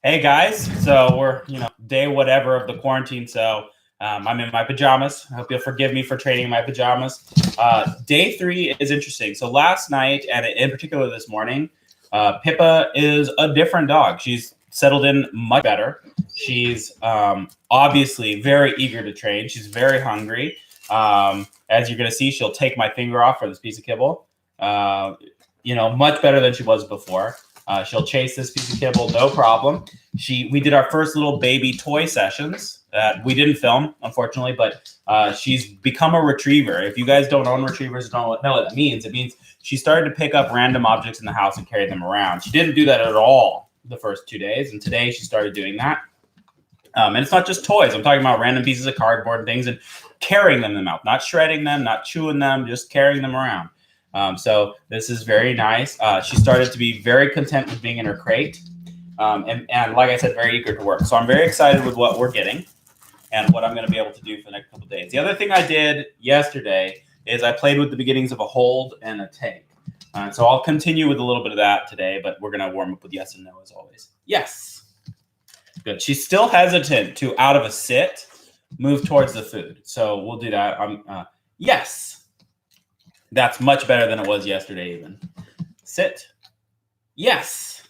Hey guys, so we're day whatever of the quarantine, so I'm in my pajamas. I hope you'll forgive me for trading my pajamas. Day 3 is interesting. So last night, and in particular this morning, Pippa is a different dog. She's settled in much better. She's obviously very eager to train. She's very hungry. As you're going to see, she'll take my finger off for this piece of kibble. Much better than she was before. She'll chase this piece of kibble, no problem. We did our first little baby toy sessions that we didn't film, unfortunately, but she's become a retriever. If you guys don't own retrievers, don't know what that means. It means she started to pick up random objects in the house and carry them around. She didn't do that at all the first 2 days, and today she started doing that. And it's not just toys. I'm talking about random pieces of cardboard and things and carrying them in the mouth, not shredding them, not chewing them, just carrying them around. So this is very nice. She started to be very content with being in her crate. And like I said, very eager to work. So I'm very excited with what we're getting and what I'm going to be able to do for the next couple of days. The other thing I did yesterday is I played with the beginnings of a hold and a take. So I'll continue with a little bit of that today, but we're going to warm up with yes and no as always. Yes. Good. She's still hesitant to, out of a sit, move towards the food. So we'll do that. Yes. That's much better than it was yesterday even. Sit. Yes.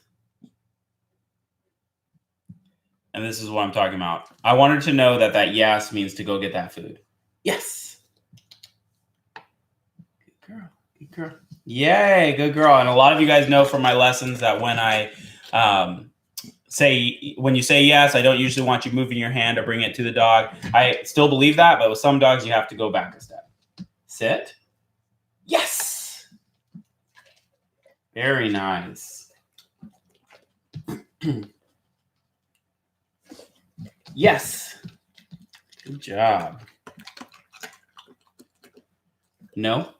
And this is what I'm talking about. I wanted to know that yes means to go get that food. Yes. Good girl. Good girl. Yay, good girl. And a lot of you guys know from my lessons that when when you say yes, I don't usually want you moving your hand or bring it to the dog. I still believe that, but with some dogs, you have to go back a step. Sit. Yes. Very nice. Yes. Good job. No.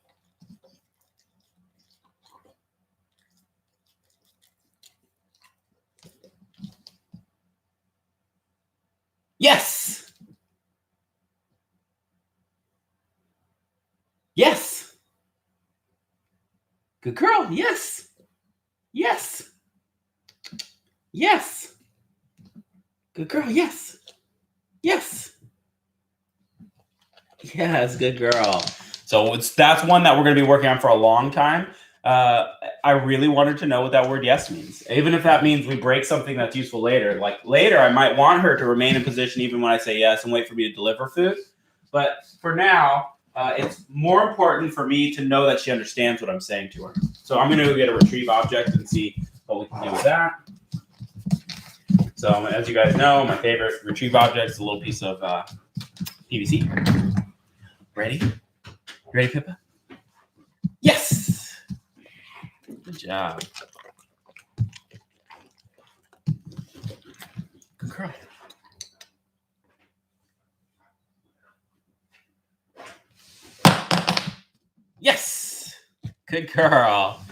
Yes. Yes. Good girl. Yes. Yes. Yes. Good girl. Yes. Yes. Yes. Good girl. So that's one that we're going to be working on for a long time. I really wanted to know what that word yes means. Even if that means we break something that's useful later. Like later, I might want her to remain in position even when I say yes and wait for me to deliver food. But for now, it's more important for me to know that she understands what I'm saying to her. So I'm going to go get a retrieve object and see what we can do with that. So as you guys know, my favorite retrieve object is a little piece of PVC. Ready? Ready, Pippa? Yes! Good job. Good girl. Yes! Good girl.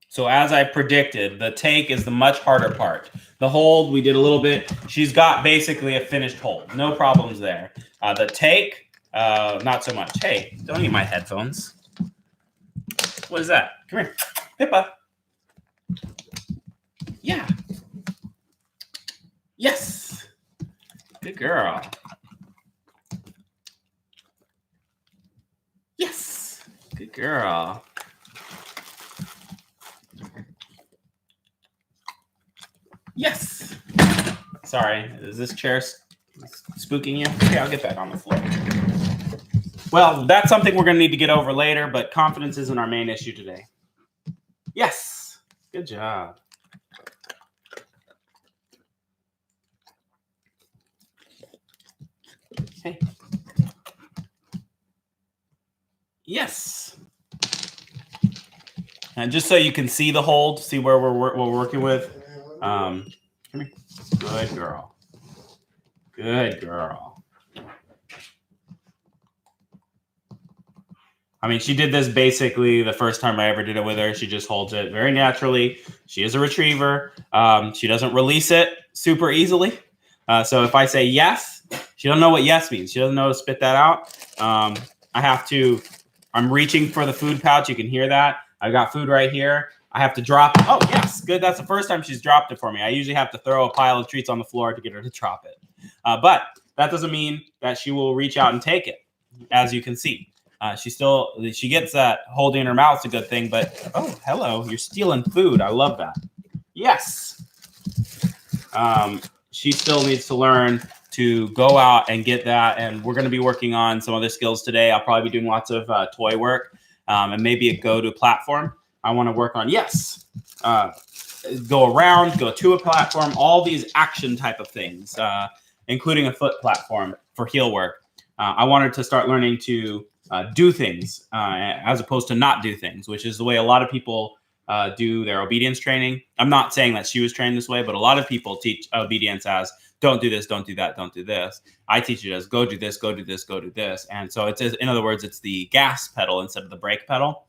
So as I predicted, the take is the much harder part. The hold, we did a little bit. She's got basically a finished hold. No problems there. The take, not so much. Hey, don't eat my headphones. What is that? Come here. Pippa. Yeah. Yes. Good girl. Yes. Good girl. Yes. Sorry, is this chair spooking you? Okay, I'll get back on the floor. Well, that's something we're going to need to get over later, but confidence isn't our main issue today. Yes. Good job. Hey. Yes. And just so you can see the hold, see where we're working with. Come here. Good girl. Good girl. I mean, she did this basically the first time I ever did it with her. She just holds it very naturally. She is a retriever. She doesn't release it super easily. So if I say yes, She doesn't know what yes means. She doesn't know to spit that out. I'm reaching for the food pouch. You can hear that. I've got food right here. I have to drop. Oh, yes. Good. That's the first time she's dropped it for me. I usually have to throw a pile of treats on the floor to get her to drop it. But that doesn't mean that she will reach out and take it, as you can see. She gets that holding in her mouth is a good thing, but oh, hello, you're stealing food. I love that. Yes. She still needs to learn to go out and get that, and we're going to be working on some other skills today. I'll probably be doing lots of toy work and maybe a go-to platform. I want to work on, go around, go to a platform, all these action type of things, including a foot platform for heel work. I wanted to start learning to do things as opposed to not do things, which is the way a lot of people do their obedience training. I'm not saying that she was trained this way, but a lot of people teach obedience as don't do this, don't do that, don't do this. I teach it as go do this, go do this, go do this. And so it's, in other words, it's the gas pedal instead of the brake pedal,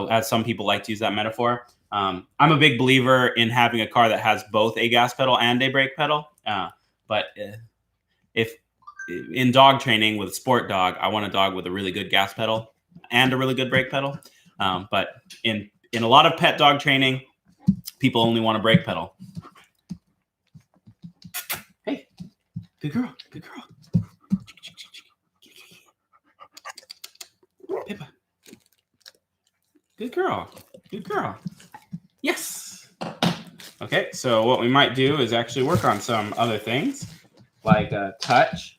as some people like to use that metaphor. I'm a big believer in having a car that has both a gas pedal and a brake pedal. But if in dog training with a sport dog, I want a dog with a really good gas pedal and a really good brake pedal. But in a lot of pet dog training, people only want a brake pedal. Hey, good girl, good girl. Pippa. Good girl, good girl. Yes. Okay, so what we might do is actually work on some other things like touch.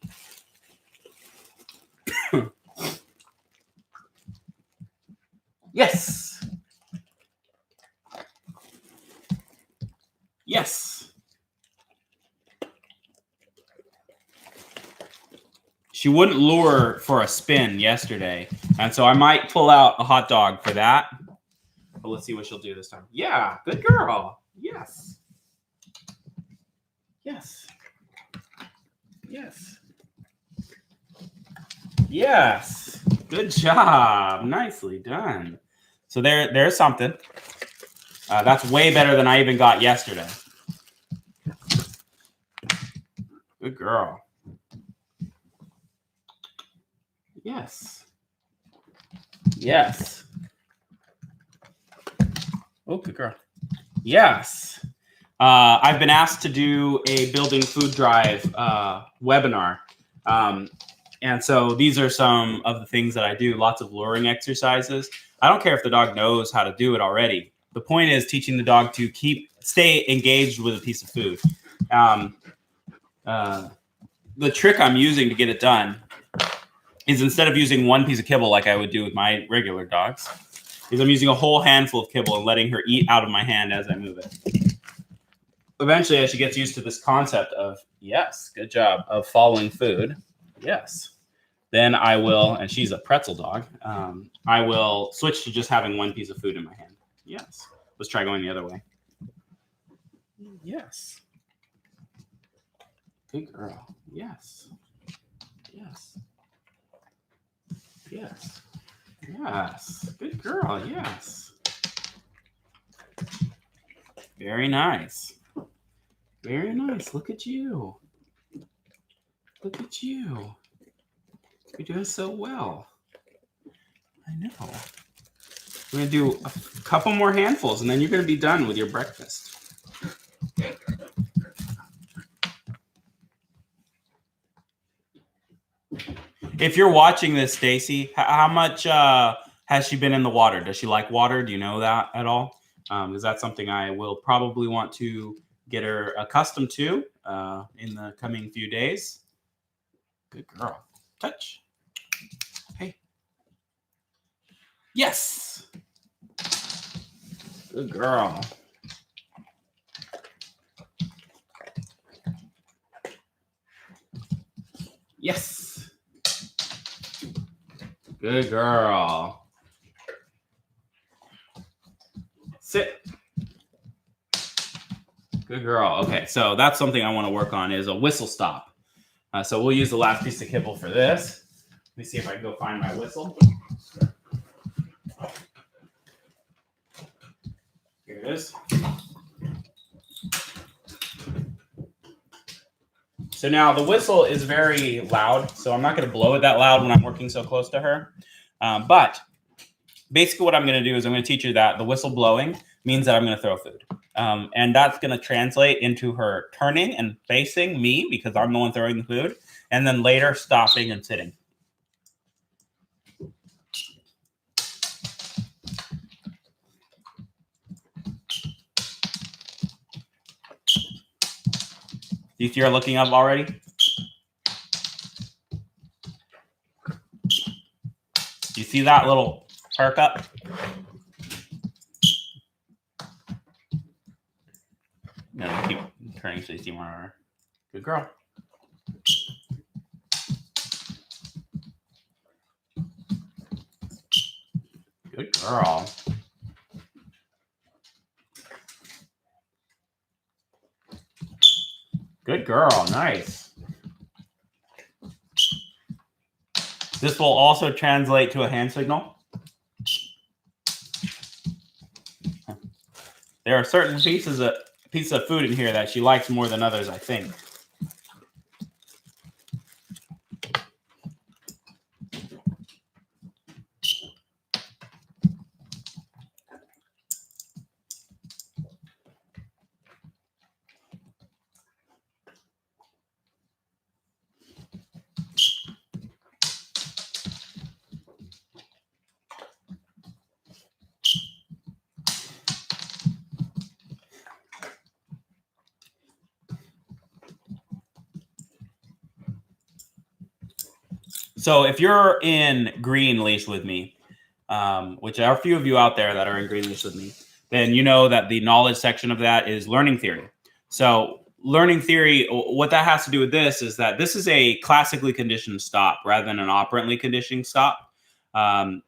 Yes. Yes. She wouldn't lure for a spin yesterday, and so I might pull out a hot dog for that. But let's see what she'll do this time. Yeah, good girl. Yes. Yes. Yes. Yes. Good job. Nicely done. So there's something. That's way better than I even got yesterday. Good girl. Yes. Yes. Oh, good girl. Yes. I've been asked to do a building food drive webinar. And so these are some of the things that I do, lots of luring exercises. I don't care if the dog knows how to do it already. The point is teaching the dog to stay engaged with a piece of food. The trick I'm using to get it done is instead of using one piece of kibble like I would do with my regular dogs, is I'm using a whole handful of kibble and letting her eat out of my hand as I move it. Eventually, as she gets used to this concept of, yes, good job, of following food, yes, then I will, and she's a pretzel dog, I will switch to just having one piece of food in my hand. Yes. Let's try going the other way. Yes. Good girl. Yes. Yes. Yes. Yes. Good girl. Yes. Very nice. Very nice. Look at you. Look at you. You're doing so well. I know. We're going to do a couple more handfuls, and then you're going to be done with your breakfast. If you're watching this, Stacy, how much has she been in the water? Does she like water? Do you know that at all? Is that something I will probably want to get her accustomed to in the coming few days? Good girl. Touch. Hey. Yes. Good girl. Yes. Good girl. Sit. Good girl. Okay, so that's something I want to work on is a whistle stop. So we'll use the last piece of kibble for this. Let me see if I can go find my whistle. Here it is. So now the whistle is very loud, so I'm not going to blow it that loud when I'm working so close to her. But basically what I'm going to do is I'm going to teach her that the whistle blowing means that I'm going to throw food. And that's going to translate into her turning and facing me because I'm the one throwing the food, and then later stopping and sitting. Do you see her looking up already? Do you see that little perk up? No, keep turning so you see more. Good girl. Good girl. Good girl. Nice. This will also translate to a hand signal. There are certain pieces of food in here that she likes more than others, I think. So if you're in green leash with me, which are a few of you out there that are in green leash with me, then you know that the knowledge section of that is learning theory. So learning theory, what that has to do with this is that this is a classically conditioned stop rather than an operantly conditioned stop. In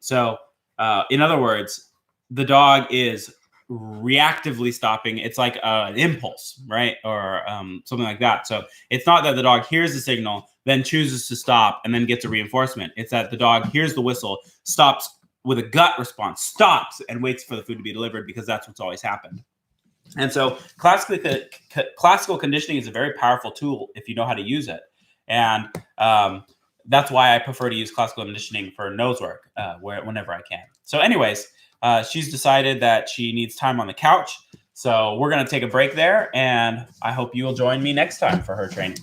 other words, the dog is reactively stopping. It's like an impulse, right? Or something like that. So it's not that the dog hears the signal, then chooses to stop and then gets a reinforcement. It's that the dog hears the whistle, stops with a gut response, stops and waits for the food to be delivered because that's what's always happened. And so classical conditioning is a very powerful tool if you know how to use it. And that's why I prefer to use classical conditioning for nose work whenever I can. So anyways, she's decided that she needs time on the couch. So we're going to take a break there. And I hope you will join me next time for her training.